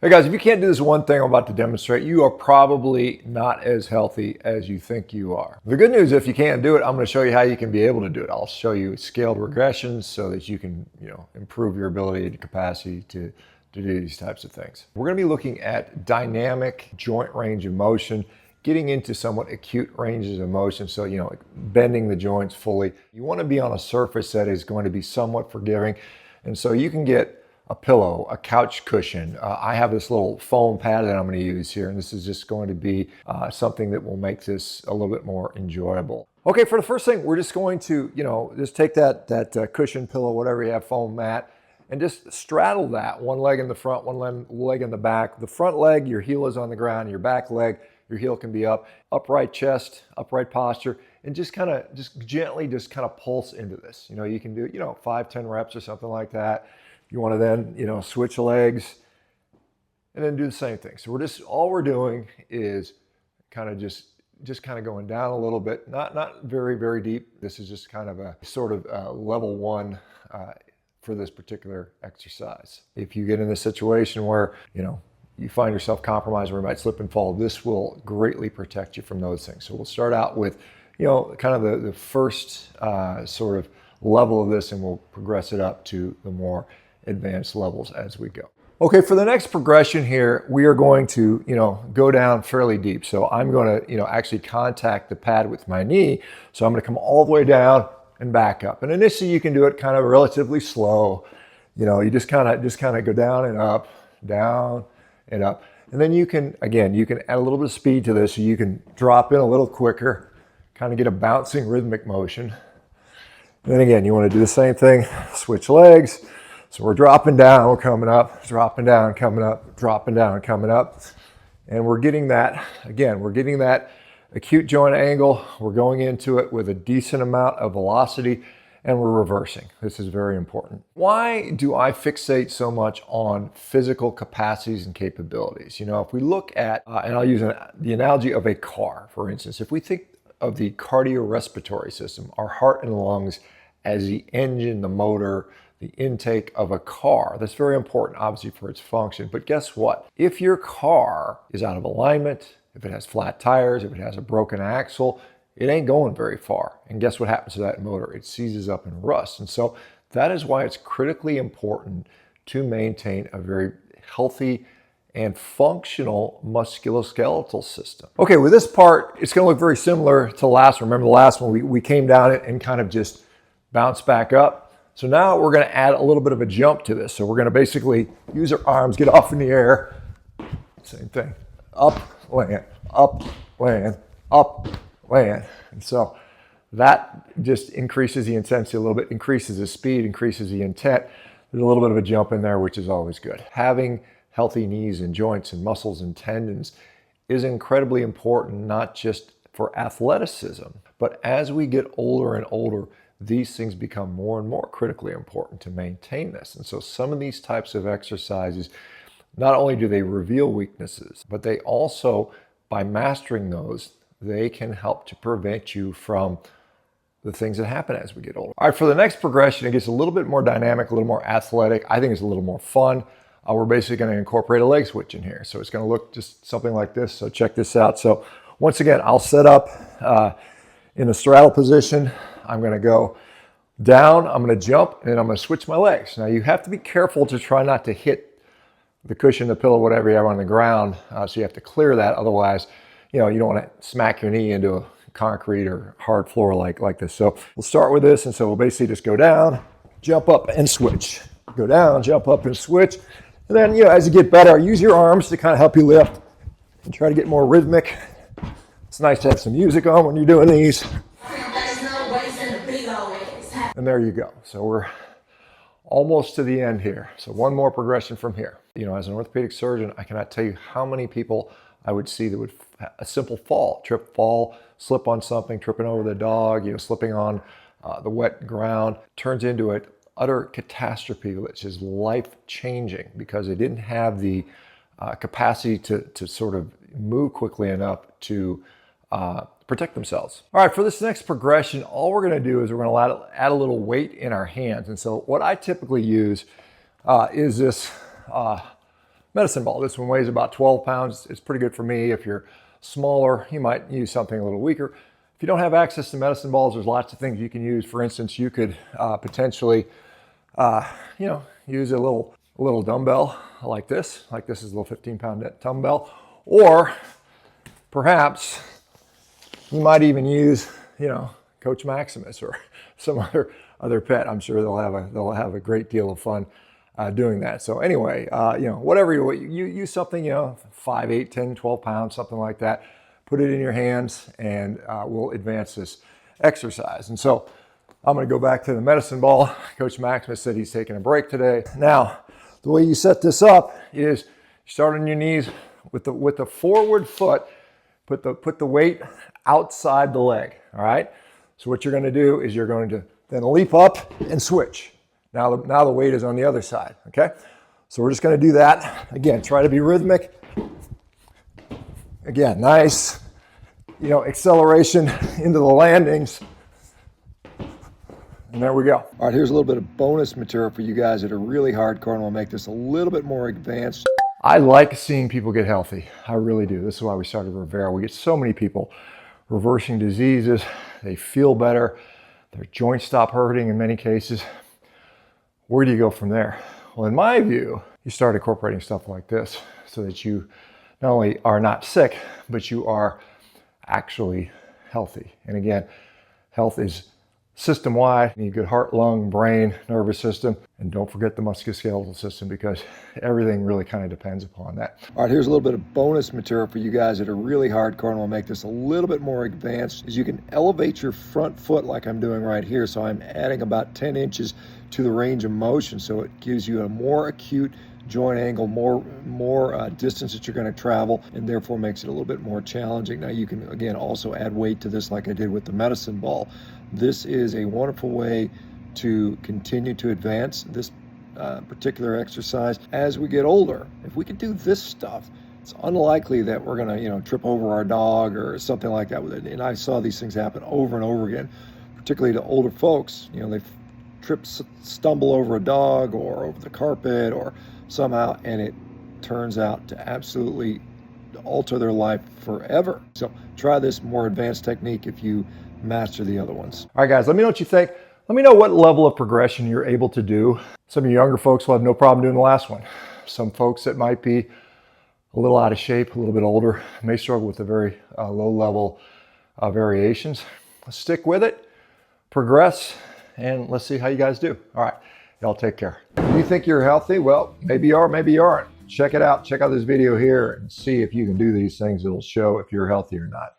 Hey guys, if you can't do this one thing I'm about to demonstrate, you are probably not as healthy as you think you are. The good news, if you can't do it, I'm going to show you how you can be able to do it. I'll show you scaled regressions so that you can, improve your ability and capacity to do these types of things. We're going to be looking at dynamic joint range of motion, getting into somewhat acute ranges of motion. So, like bending the joints fully. You want to be on a surface that is going to be somewhat forgiving. And so you can get a pillow, a couch cushion. I have this little foam pad that I'm going to use here, and this is just going to be something that will make this a little bit more enjoyable. Okay, for the first thing, we're just going to, just take that cushion, pillow, whatever you have, foam mat, and just straddle that. One leg in the front, one leg in the back. The front leg, your heel is on the ground. Your back leg, your heel can be up. Upright chest, upright posture, and just gently pulse into this. You can do, 5-10 reps or something like that. You want to then, switch legs and then do the same thing. So all we're doing is just going down a little bit, not very, very deep. This is just kind of a sort of level one for this particular exercise. If you get in a situation where, you find yourself compromised or you might slip and fall, this will greatly protect you from those things. So we'll start out with, kind of the first sort of level of this, and we'll progress it up to the more advanced levels as we go. Okay, for the next progression here, we are going to, go down fairly deep. So I'm going to, actually contact the pad with my knee. So I'm going to come all the way down and back up. And initially you can do it kind of relatively slow. You just kind of go down and up, down and up. And then you can add a little bit of speed to this, so you can drop in a little quicker, kind of get a bouncing rhythmic motion. And then again, you want to do the same thing, switch legs. So we're dropping down, we're coming up, dropping down, coming up, dropping down, coming up. And we're getting that acute joint angle. We're going into it with a decent amount of velocity, and we're reversing. This is very important. Why do I fixate so much on physical capacities and capabilities? If we look at, and I'll use the analogy of a car, for instance. If we think of the cardiorespiratory system, our heart and lungs as the engine, the motor, the intake of a car. That's very important, obviously, for its function. But guess what? If your car is out of alignment, if it has flat tires, if it has a broken axle, it ain't going very far. And guess what happens to that motor? It seizes up and rusts. And so that is why it's critically important to maintain a very healthy and functional musculoskeletal system. Okay, with this part, it's going to look very similar to the last one. Remember the last one, we came down it and kind of just bounced back up. So now we're going to add a little bit of a jump to this. So we're going to basically use our arms, get off in the air. Same thing. Up, land, up, land, up, land. And so that just increases the intensity a little bit, increases the speed, increases the intent. There's a little bit of a jump in there, which is always good. Having healthy knees and joints and muscles and tendons is incredibly important, not just for athleticism, but as we get older and older, these things become more and more critically important to maintain this. And so some of these types of exercises, not only do they reveal weaknesses, but they also, by mastering those, they can help to prevent you from the things that happen as we get older. All right, for the next progression, it gets a little bit more dynamic, a little more athletic. I think it's a little more fun. We're basically going to incorporate a leg switch in here. So it's going to look just something like this. So check this out. So once again, I'll set up in the straddle position. I'm going to go down, I'm going to jump, and I'm going to switch my legs. Now you have to be careful to try not to hit the cushion, the pillow, whatever you have on the ground. So you have to clear that. Otherwise, you don't want to smack your knee into a concrete or hard floor like this. So we'll start with this. And so we'll basically just go down, jump up and switch. Go down, jump up and switch. And then, as you get better, use your arms to kind of help you lift and try to get more rhythmic. It's nice to have some music on when you're doing these. And there you go. So we're almost to the end here. So one more progression from here. As an orthopedic surgeon, I cannot tell you how many people I would see that would a simple fall, trip, fall, slip on something, tripping over the dog, slipping on the wet ground, turns into an utter catastrophe, which is life-changing because they didn't have the capacity to sort of move quickly enough to protect themselves. All right, for this next progression, all we're going to do is we're going to add a little weight in our hands. And so what I typically use is this medicine ball. This one weighs about 12 pounds. It's pretty good for me. If you're smaller, you might use something a little weaker. If you don't have access to medicine balls, there's lots of things you can use. For instance, you could potentially, use a little dumbbell like this. Like this is a little 15-pound dumbbell. Or perhaps you might even use, Coach Maximus or some other pet. I'm sure they'll have a great deal of fun doing that. So anyway, whatever you use something, 5, 8, 10, 12 pounds, something like that. Put it in your hands and we'll advance this exercise. And so I'm going to go back to the medicine ball. Coach Maximus said he's taking a break today. Now, the way you set this up is you start on your knees with the forward foot. Put the weight outside the leg. All right. So what you're going to do is you're going to then leap up and switch. Now the weight is on the other side. Okay. So we're just going to do that again. Try to be rhythmic. Again, nice, acceleration into the landings. And there we go. All right, here's a little bit of bonus material for you guys that are really hardcore, and we'll make this a little bit more advanced. I like seeing people get healthy. I really do. This is why we started Revero. We get so many people reversing diseases. They feel better. Their joints stop hurting in many cases. Where do you go from there? Well, in my view, you start incorporating stuff like this so that you not only are not sick, but you are actually healthy. And again, health is system-wide. You need good heart, lung, brain, nervous system, and don't forget the musculoskeletal system because everything really kind of depends upon that. All right, here's a little bit of bonus material for you guys that are really hardcore, and we'll make this a little bit more advanced. Is you can elevate your front foot like I'm doing right here. So I'm adding about 10 inches to the range of motion, so it gives you a more acute joint angle, more distance that you're going to travel, and therefore makes it a little bit more challenging. Now you can again also add weight to this like I did with the medicine ball. This is a wonderful way to continue to advance this particular exercise as we get older. If we can do this stuff, it's unlikely that we're going to trip over our dog or something like that with it. And I saw these things happen over and over again, particularly to older folks. They stumble over a dog or over the carpet or somehow, and it turns out to absolutely alter their life forever. So try this more advanced technique if you master the other ones. All right, guys, let me know what you think. Let me know what level of progression you're able to do. Some of you younger folks will have no problem doing the last one. Some folks that might be a little out of shape, a little bit older, may struggle with the very low level variations. Stick with it, progress, and let's see how you guys do. All right, y'all take care. Do you think you're healthy? Well, maybe you are, maybe you aren't. Check it out. Check out this video here and see if you can do these things. It'll show if you're healthy or not.